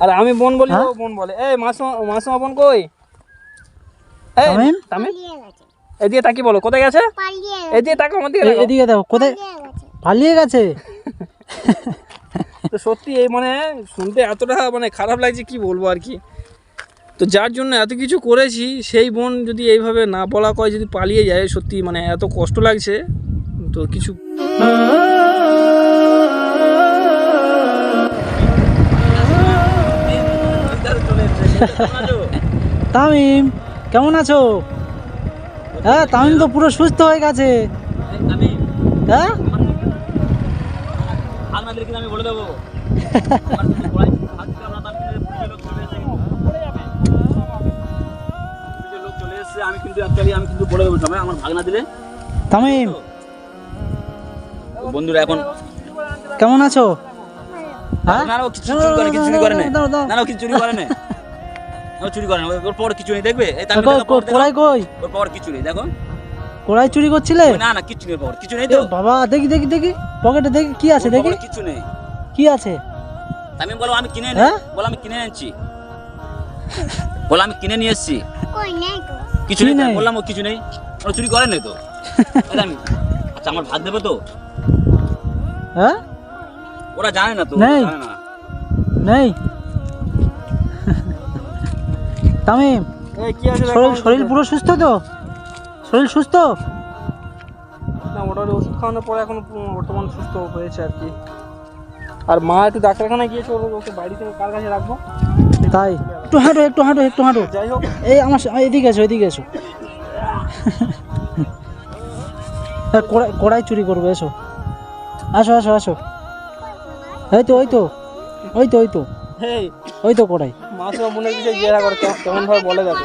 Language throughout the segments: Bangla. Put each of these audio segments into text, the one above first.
আরে আমি বোন বলি, ও বোন বলে। এই মাসুমা বোন কই? এই তামিম, এদিকে তাকি বলো, কোথায় গেছে? এদিকে তাকা, আমার দিকে দেখো। এদিকে দেখো, কোথায় পালিয়ে গেছে। তো সত্যি এই মানে শুনতে এতটা মানে খারাপ লাগছে, কি বলবো আর কি। তো যার জন্য এত কিছু করেছি, সেই বোন যদি এইভাবে না বলা কয় যদি পালিয়ে যায়, সত্যি মানে এত কষ্ট লাগছে। তো কিছু তামিম কেমন আছো? হ্যাঁ, তামিম তো পুরো সুস্থ হয়ে গেছে। হ্যাঁ, আমি বলে দেবো। আমি কিন্তু বলে দেবো সবাই, আমার ভাগনা দিলে। তামিম বন্ধুরা এখন কেমন আছো? হ্যাঁ, কিছু চুরি করে না, কিছু চুরি করে না, চুরি করে না। ওর পর কিছু নেই, দেখবে কোড়াই কই? ওর পর কিছু নেই, দেখো কোড়াই চুরি করছিলে? না না, কিছু নেই, পর কিছু নেই তো। বাবা, দেখি দেখি দেখি পকেটে দেখি কি আছে, দেখি কিছু নেই। কি আছে? আমি বলো আমি কিনে এনে, বলো আমি কিনে এনেছি, বলো আমি কিনে নিয়ে এসেছি। কিছু নেই বললাম, ও কিছু নেই, ও চুরি করে নাই তো। আমি আচ্ছা, আমার ভাগ দেবে তো? হ্যাঁ, ওরা জানে না তো, নেই জানে না। নেই। তামিম, কি আছে? শরীর পুরো সুস্থ তো? শরীর সুস্থ? না, ওটার ওষুধ খাওয়ানোর পরে এখন বর্তমান সুস্থ হয়েছে আর কি। আর মা একটু ডাক্তারখানায় গিয়েছে, ওকে বাড়ি থেকে কার কাছে রাখবো? তাই একটু হাঁটো, একটু হাঁটো, একটু হাঁটো। যাই হোক, এই আমার এদিকে এসো, এদিকে এসো। কোড়াই চুরি করবো, এসো, আসো আসো আসো। এই তো, ওই তো, ওই তো, ওই তো, ওই তো কোড়াই। মাসুমা বোনের বিষয়ে জেরা করে কেমন ভাবে বলে দেখো।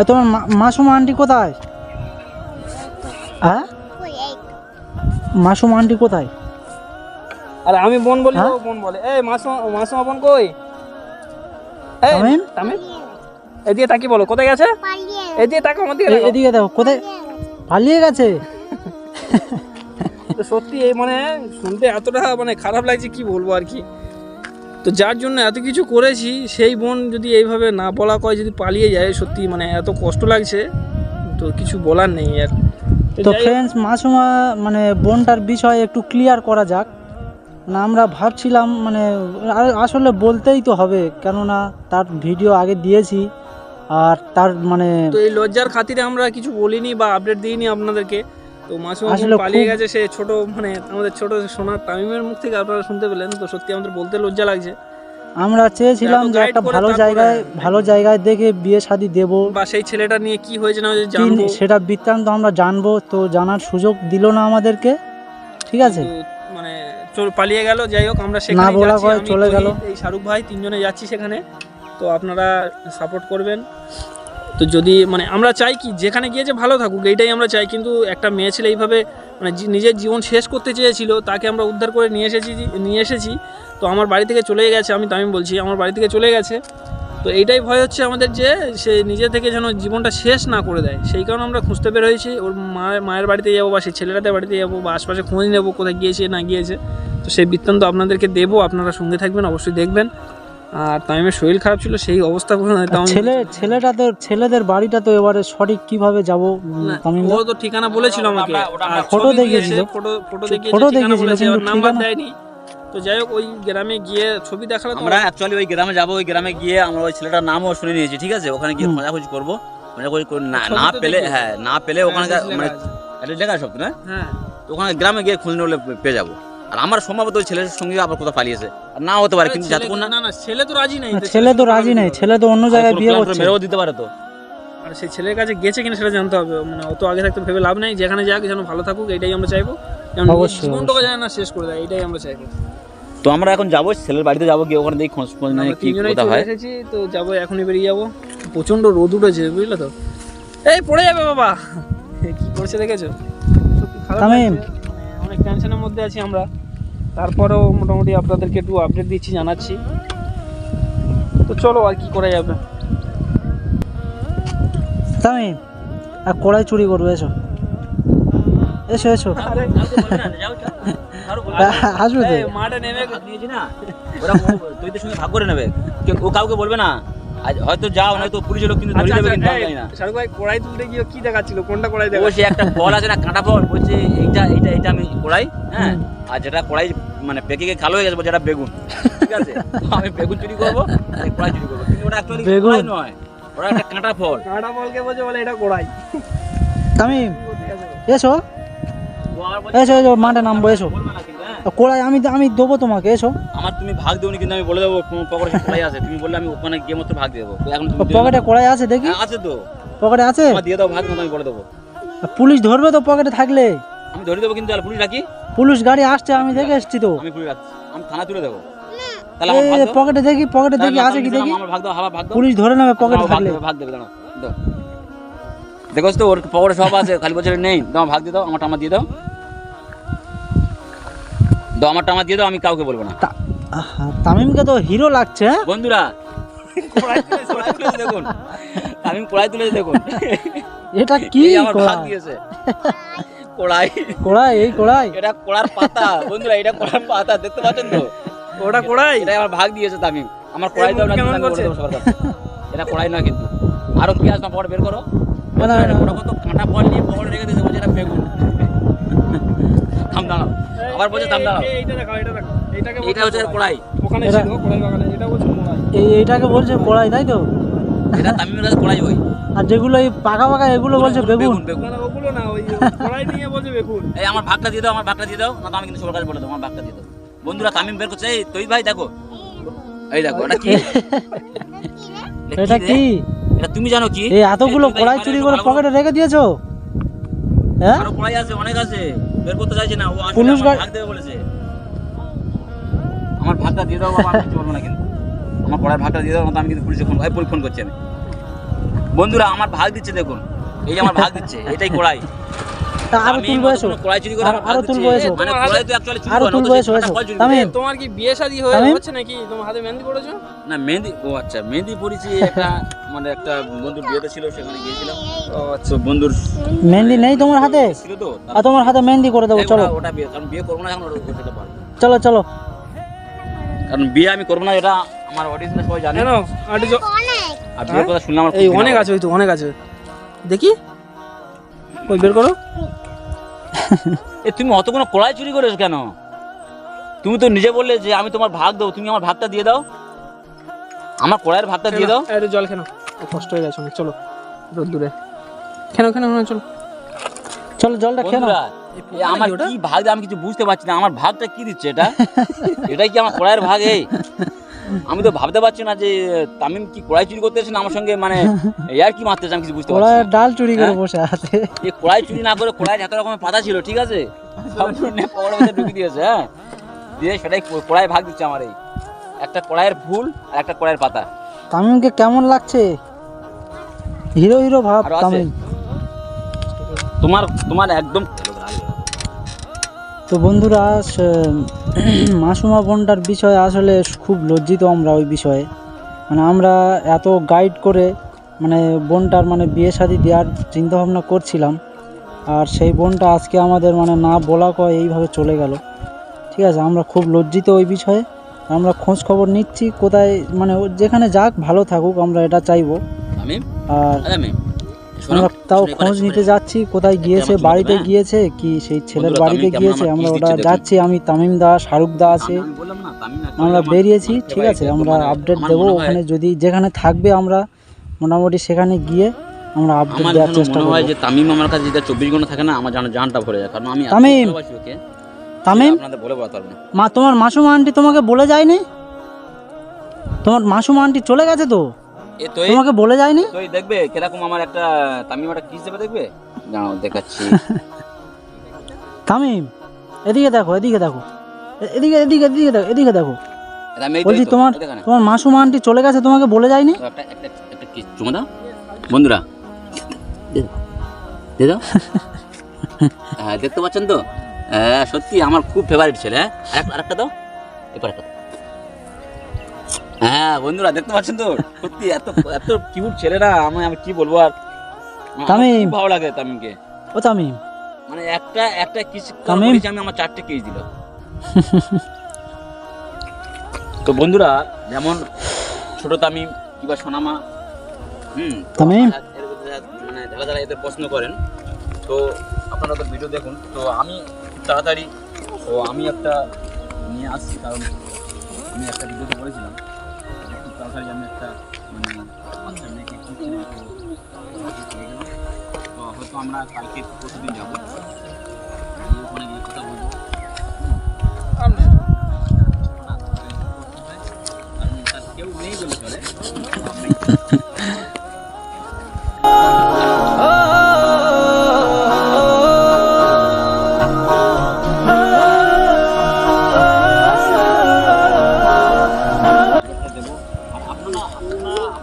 তোমার মাসুমা আন্টি কোথায়? হ্যাঁ, মাসুমা আন্টি কোথায়? আরে আমি বোন বলি, ও বোন বলে। এই মাসুমা বোন কই? এই তামিম, এদিকে তাকি বলো, কোথায় গেছে? এদিকে তাকা, আমার দিকে দেখো। এদিকে দেখো, কোথায় পালিয়ে গেছে। তো সত্যি এই মানে শুনতে এতটা মানে খারাপ লাগছে, কি বলবো আর কি। তো যার জন্য এত কিছু করেছি, সেই বোন যদি এইভাবে না বলা কয় যদি পালিয়ে যায়, সত্যি মানে এত কষ্ট লাগছে, তো কিছু বলার নেই আর। তো ফ্রেন্ডস, মাসুমা মানে বোনটার বিষয়ে একটু ক্লিয়ার করা যাক না। আমরা ভাবছিলাম মানে আসলে বলতেই তো হবে, কেননা তার ভিডিও আগে দিয়েছি, আর তার মানে তো এই লজ্জার খাতিরে আমরা কিছু বলিনি বা আপডেট দিইনি আপনাদেরকে। তো মাসুমা আসলে পালিয়ে গেছে, সে ছোট মানে আমাদের ছোট সোনার তামিমের মুখ থেকে আপনারা শুনতে পেলেন। তো সত্যি আমাদের বলতে লজ্জা লাগছে। আমরা চেয়েছিলাম যে একটা ভালো জায়গায় দেখে বিয়ে শাদী দেব, বা সেই ছেলেটা নিয়ে কি হয়েছে না জানবো, সেটা বৃত্তান্ত আমরা জানবো। তো জানার সুযোগ দিল না আমাদেরকে, ঠিক আছে, মানে পালিয়ে গেল। যাই হোক, আমরা সেখানে না বলা করে চলে গেল। এই শাহরুখ ভাই তিনজনে যাচ্ছি সেখানে, তো আপনারা সাপোর্ট করবেন। তো যদি মানে আমরা চাই কি যেখানে গিয়েছে ভালো থাকুক, এইটাই আমরা চাই। কিন্তু একটা মেয়ে ছেলে এইভাবে মানে নিজের জীবন শেষ করতে চেয়েছিল, তাকে আমরা উদ্ধার করে নিয়ে এসেছি। তো আমার বাড়ি থেকে চলে গেছে, আমি তামিম বলছি, আমার বাড়ি থেকে চলে গেছে। তো এইটাই ভয় হচ্ছে আমাদের, যে সে নিজে থেকে যেন জীবনটা শেষ না করে দেয়। সেই কারণে আমরা খুঁজতে বের হয়েছি। ওর মায়ের বাড়িতে যাবো, বা সেই ছেলেটাদের বাড়িতে যাবো, বা আশপাশে খোঁজ নেবো কোথায় গিয়েছে না গিয়েছে। তো সেই বৃত্তান্ত আপনাদেরকে দেবো, আপনারা সঙ্গে থাকবেন, অবশ্যই দেখবেন। আর তামিমের শরীর খারাপ ছিল, সেই অবস্থা ছেলেদের বাড়িটা তো এবারে সঠিক কিভাবে যাব? ও তো ঠিকানা বলেছিল আমাকে, ফটো দেখিয়েছিল, ফটো দেখিয়েছিল, নাম্বার দেয়নি। তো যাই হোক, ওই গ্রামে গিয়ে ছবি দেখালো। আমরা অ্যাকচুয়ালি ওই গ্রামে যাবো, ওই গ্রামে গিয়ে আমরা ওই ছেলেটার নামও শুনে নিয়েছি, ঠিক আছে। ওখানে গিয়ে খোঁজাখুঁজি করবো, না পেলে, হ্যাঁ না পেলে ওখানে মানে লেখা সব না, হ্যাঁ, ওখানে গ্রামে গিয়ে খুঁজে নিলে পেয়ে যাবো। আর আমার সম্ভবত ওই ছেলের সঙ্গে আবার কোথাও পালিয়েছে, আর না হতে পারে। কিন্তু যতক্ষণ না ছেলে তো রাজি নাই, ছেলে তো অন্য জায়গায় বিয়ে করছে, মেরেও দিতে পারে তো। আর সেই ছেলের কাছে গেছে কিনা সেটা জানতে হবে। মানে অত আগে থাকতে ভেবে লাভ নেই, যেখানে যাক যেন ভালো থাকুক, এটাই আমরা চাইবো। জীবনটাকে যেন না শেষ করে দেয়, এটাই আমরা চাইবো। তো আমরা এখন যাবো ছেলের বাড়িতে, যাবো গিয়ে ওখানে দেখি খোঁজ নিয়ে কি কথা হয়। এসেছি তো যাবো, এখনই বেরিয়ে যাবো। প্রচন্ড রোদ উঠেছে, বুঝলে তো। এই পড়ে যাবে বাবা, কি করছে দেখেছো? অনেক টেনশনের মধ্যে আছি আমরা। তারপরেও মোটামুটি আপনাদেরকে একটু আপডেট দিচ্ছি, জানাচ্ছি। তো চলো, আর কি করা যাবে। তামিম, আর কোড়াই চুরি করবো, এসো এসো এসো। আসবে তো। এই, মাঠে নেমে ভাগ নিয়েছি না, ওরা তোদের সঙ্গে ভাগ করে নেবে, ও কাউকে বলবে না। আজ হয়তো যাও, নয়তো পুলিশের লোক কিন্তু ধরে দেবে, কিন্তু আমি জানি না। শাহরুখ ভাই কড়াই তুলতে গিয়ে কি দেখাচ্ছিল, কোনটা কড়াই ও দেখাচ্ছিল? সে একটা ফল আছে না, কাঁটা ফল, বলছে এইটা এইটা এইটা আমি কড়াই, হ্যাঁ, আর যেটা কড়াই মানে পেকে গিয়ে কালো হয়ে গেছে, বলছে এটা বেগুন, ঠিক আছে? আমি বেগুন চুরি করবো, আর কড়াই চুরি করবো, কিন্তু ওটা অ্যাকচুয়ালি বেগুন। কড়াই নয়, ওটা একটা কাঁটা ফল। কাঁটা ফলকে বলে এটা কড়াই। তামিম এসো, ও আবার বলছে, এসো এসো, মাঠে নামবো, এসো। বলবে না কিন্তু, হ্যাঁ? কোড়াই আমি দেবো তোমাকে, এসো। আমার তুমি ভাগ দেবনি, কিন্তু আমি বলে দেবো কোন পকেটে কড়াই আছে, তুমি বললে আমি ওখানে গিয়ে মাত্র ভাগ দিয়ে দেবো। এখন তুমি দিলে পকেটে না। কোড়াই আছে দেখি, হ্যাঁ, আছে তো, পকেটে আছে। আমার দিয়ে দাও ভাগ, মতো আমি বলে দেবো। পুলিশ ধরবে তো পকেটে থাকলে, আমি ধরে দেবো, কিন্তু পুলিশ রাখি, পুলিশ গাড়ি আসছে, আমি দেখে এসছি তো। আমি পুলিশ রাখছি, আমি থানা তুলে দেবো। তাহলে আমার ভাগ এই দাও। পকেটে দেখি, পকেটে তাহলে দেখি না, আছে আমি কি দিলাম, দেখি, আমার ভাগ দাও, আমার ভাগ দাও। পুলিশ ধরে নেবে পকেটে আমার ভাগ থাকলে। দেবে, ভাগ দেবে, দাঁড়াও, দাও। দেখো তো ওর পকেটে সব আছে, খালি বছর নেই, দাও ভাগ দিয়ে দাও, আমারটা আমার দিয়ে দাও, দাও আমারটা আমার দিয়ে দাও, আমি কাউকে বলবো না। আহা, তামিমকে তো হিরো লাগছে, হ্যাঁ? বন্ধুরা, কড়াই তুলেছে দেখুন, আমি কড়াই তুলেছি দেখুন, এটা কি এই আমার ভাগ কোড়াই? দিয়েছে কড়াই, কোড়াই, এই কোড়াই। এটা কড়ার পাতা, বন্ধুরা, এটা কড়ার পাতা, দেখতে পাচ্ছেন তো? ওটা কড়াই? এটাই আমার ভাগ দিয়েছে তামিম, আমার কড়াই দাও না, কেমন আমি বলে করছে? দেবো সবার কাছে। এটা কড়াই নয় কিন্তু, আরো কি আসবে পকেটে বের করো। না, না, না। ওরা কত কাঁটা ফল নিয়ে পকেটে রেখে দিয়েছে, বলছে এটা বেগুন। থাম দাঁড়াও, আবার বলছে থাম দাঁড়াও, এইটা দেখাও, এটা দেখাও, এইটাকে এটা হচ্ছে কড়াই, ওখানে এটা- ছিল কড়াই বাগানে, এটা বলছে কড়াই। এইটাকে বলছে কোড়াই, তাই তো? এটা তামিমের কাছে কড়াই ওই আর যেগুলো এই পাকা পাকা এগুলো বলছে বেগুন। বেগুন। না, না, ওগুলো না, ওই কড়াই নিয়ে বলছে বেগুন। এই আমার ভাগটা দিয়ে দাও, আমার ভাগটা দিয়ে দাও, না তো আমি কিন্তু সবার কাছে বলে দেবো, আমার ভাগটা দিয়ে দাও। বন্ধুরা, তামিম বের করছে, এই তুই ভাই দেখো, এই দেখো এটা কি, এটা কি? এটা তুমি জানো কি? এই এতগুলো এই তুই ভাই, কোড়াই এখানে চুরি এসো, করে ভালো পকেটে রেখে দিয়েছো, হ্যাঁ? আরো কড়াই আছে, অনেক আছে, বের করতে চাইছে না, ও আসলে পুলিশ আমার গাড়ি- ভাগ দেবে বলেছে। আমার ভাগটা দিয়ে দাও বাবা, আমি কিছু বলবো না কিন্তু, আমার কড়াইয়ের ভাগটা দিয়ে দাও, না তো আমি কিন্তু পুলিশে ফোন করছি আমি। বন্ধুরা, আমার ভাগ দিচ্ছে দেখুন, এই যে আমার ভাগ দিচ্ছে, এটাই কড়াই। আরো আমি তুলবো, মতো এসো। কোনো কড়াই চুরি করে আমার ভাগ আরো দিচ্ছে। তুলবো, এসো। মানে কড়াই তো actually চুরি আরো করে না, তুলবো, তো সে এসো, কাঁটা এসো। ফল চুরি করে। তামিম। তোমার কি বিয়ে শাদী তামিম? হচ্ছে নাকি? তোমার হাতে মেহেন্দি করেছো? না মেহেন্দি, ও আচ্ছা, মেহেন্দি পড়েছি একটা, মানে একটা বন্ধুর বিয়েতে ছিল, সেখানে গিয়েছিলাম। ও তো বন্ধুর মেহেন্দি নেই তোমার হাতে? ছিল তো, আর তোমার হাতে মেহেন্দি করে দেবো, চলো। ওটা বিয়ে, কারণ বিয়ে করবো না এখন, ওটা পারবো, চলো চলো। কারণ বিয়ে আমি করবো না, এটা আমার অডিয়েন্সরা সবাই জানে। কেন? আরে আর বিয়ের কথা শুনলে আমার এই খুব ঘৃণা অনেক করে। আছে, ওই তো অনেক আছে, দেখি ওই বের করো। এ তুমি অত কোনো কড়াই চুরি করেছো কেন? তুমি তো নিজে বললে যে আমি তোমার ভাগ দাও, তুমি আমার ভাগটা দিয়ে দাও, আমার কড়াইয়ের ভাগটা দিয়ে দাও। একটু জল খেনো, ও কষ্ট হয়ে গেছে অনেক, চলো রোদ্দুরে খেনো খেনো খেনো, চলো। চলো জলটা খেয়ে নাও। বন্ধুরা, এ আমার কি ভাগ দেয় আমি কিছু বুঝতে পারছি না, আমার ভাগটা কি দিচ্ছে এটা? এটাই কি আমার কড়াইয়ের ভাগ? এই আমি তো ভাবতে পারছি না যে তামিম কি কড়াই চুরি করতে এসেছে না আমার সঙ্গে, মানে ইয়ার কি মারতেছে, আমি কিছু বুঝতে পারছি কড়াইয়ের না। ডাল চুরি করে হ্যাঁ? বসে আছে। এই কড়াই চুরি না করে, কড়াইয়ের এত রকমের পাতা ছিল, ঠিক আছে, সবগুলো নিয়ে পকেটের মধ্যে ঢুকিয়ে দিয়েছে, হ্যাঁ, দিয়ে সেটাই কড়াই ভাগ দিচ্ছে আমার। এই একটা কড়াইয়ের ফুল আর একটা কড়াইয়ের পাতা। তামিমকে কেমন লাগছে? হিরো হিরো ভাব আরো আছে? তামিম। তোমার তোমার একদম তো বন্ধুরা, মাসুমা বোনটার বিষয়ে আসলে খুব লজ্জিত আমরা ওই বিষয়ে। মানে আমরা এত গাইড করে মানে বোনটার মানে বিয়ে শাদী দেওয়ার চিন্তাভাবনা করছিলাম, আর সেই বোনটা আজকে আমাদের মানে না বলা কয় এইভাবে চলে গেল। ঠিক আছে, আমরা খুব লজ্জিত ওই বিষয়ে। আমরা খোঁজ খবর নিচ্ছি কোথায়, মানে ও যেখানে যাক ভালো থাকুক, আমরা এটা চাইবো। তামিম, আর তামিম, শোনো, আমরা তাও শোনো, খোঁজ এখানে নিতে যাচ্ছি কোথায় গিয়েছে, আমার বাড়িতে হ্যাঁ? গিয়েছে কি সেই ছেলের বন্ধুরা, বাড়িতে তামিমকে গিয়েছে, আমরা আমরা kiss ওটা দিচ্ছি দেখুন। যাচ্ছি। আমি তামিম দা, শাহরুখ দা আছে, আমি বললাম না, তামিম actually আমরা আমার বেরিয়েছি। ঠিক favorite, আছে, আমরা মানে আপডেট আমার দেবো মনে হয়- ওখানে, যদি যেখানে থাকবে আমরা মোটামুটি সেখানে গিয়ে আমরা আপডেট আমার দেওয়ার যেন চেষ্টা মনে হয় করবো। যে তামিম আমার কাছে যেটা 24 ঘন্টা থাকে না, আমার জানটা ভরে যায়, কারণ আমি এত তামিম! ভালোবাসি ওকে, তামিম, আপনাদের বলে বোঝাতে পারবো না। মা তোমার মাসুমা আন্টি তোমাকে বলে যায়নি? তোমার মাসুমা আন্টি চলে গেছে তো, এ তো তোমাকে বলে যায়নি? তুই দেখবে কিরকম আমার একটা তামিম একটা কিস দেবে, দেখবে, দাঁড়াও দেখাচ্ছি। তামিম, এদিকে দেখো, এদিকে দেখো, এদিকে এদিকে এদিকে দেখো, এদিকে দেখো। আমি এই তো, বলছি এই তো, তোমার এই দেখো না। তোমার মাসুমা আন্টি চলে গেছে, তোমাকে বলে যায়নি? তো একটা কিস চুমা দাও বন্ধুরা, দে দাও। হ্যাঁ, দেখতে পাচ্ছেন তো, হ্যাঁ, সত্যি আমার খুব ফেভারিট ছেলে। হ্যাঁ, আরেকটা দাও, এরপর একটা দাও। হ্যাঁ বন্ধুরা, দেখতে পাচ্ছেন তো, সত্যি এত এত কিউট ছেলেরা, আমি কি বলবো আর, আমার তামিম। খুব ভালো লাগে তামিমকে। ও তামিম, মানে একটা কিস তামিম। আমি আমার 4টে কিস দিল। তো বন্ধুরা, যেমন ছোট তামিম কিংবা সোনামা, তামিম? মানে যারা যারা এদের পছন্দ করেন, তো আপনারা তো ভিডিও দেখুন। তো আমি খুব তাড়াতাড়ি আমি একটা নিয়ে আসছি, কারণ আমি একটা ভিডিওতে বলেছিলাম খুব তাড়াতাড়ি আমি একটা মানে বাচ্চা মেয়েকে খুঁজছিলাম। তো হয়তো আমরা কালকে প্রতিদিন যাবো, ওখানে গিয়ে কথা বলবো। কারণ তার কেউ নেই বলে চলে।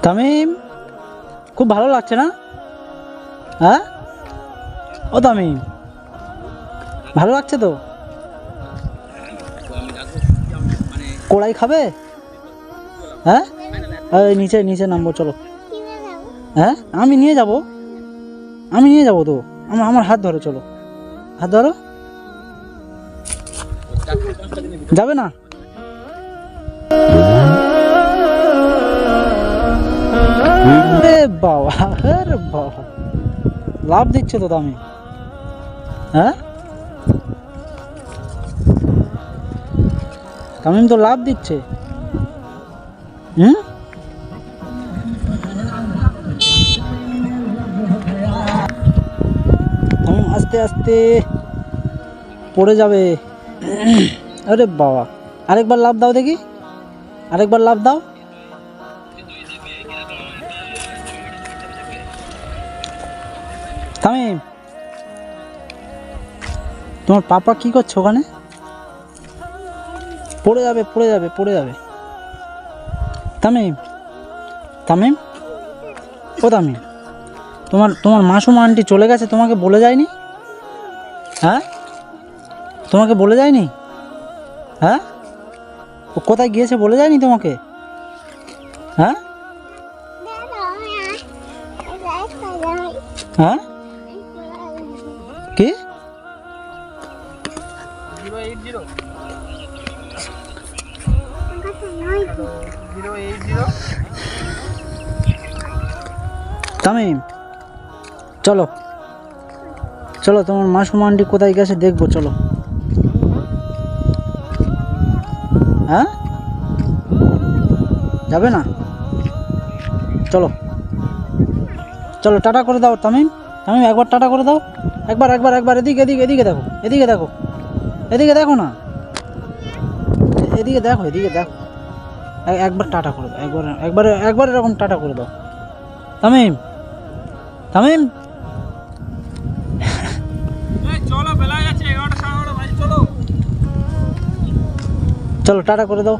তামিম, খুব ভালো লাগছে না? হ্যাঁ ও তামিম, ভালো লাগছে তো? কড়াই খাবে? হ্যাঁ এই নিচে নিচে নামবো, চলো। হ্যাঁ আমি নিয়ে যাব, আমি নিয়ে যাব তো। আমার হাত ধরো, চলো, হাত ধরো। যাবে না? আরে বাবা, আরে বাবা, লাভ দিচ্ছে তো তামিম। হ্যাঁ তামিম তো লাভ দিচ্ছে। তামিম আস্তে আস্তে পড়ে যাবে। আরে বাবা, আরেকবার লাভ দাও দেখি, আরেকবার লাভ দাও। তামিম, তোমার পাপা কি করছে ওখানে? পড়ে যাবে, পড়ে যাবে, পড়ে যাবে। তামিম, তামিম, ও তামিম, তোমার মাসুমা আন্টি চলে গেছে, তোমাকে বলে যায়নি? হ্যাঁ তোমাকে বলে যায়নি? হ্যাঁ ও কোথায় গিয়েছে বলে যায়নি তোমাকে? হ্যাঁ হ্যাঁ কি? তামিম, চলো চলো, তোমার মাসুমা আন্টি কোথায় গেছে দেখবো, চলো। হ্যাঁ যাবে না? চলো চলো, টাটা করে দাও তামিম। তামিম একবার টাটা করে দাও, একবার একবার একবার। এদিকে এদিকে এদিকে দেখো, এদিকে দেখো, এদিকে দেখো না, এদিকে দেখো, এদিকে দেখো। একবার টাটা করে দাও, একবার একবার একবার এরকম টাটা করে দাও। তামিম, তামিম, চলো, বেলা যাচ্ছে 11টা 11:30 বাজে, চলো। চলো টাটা করে দাও।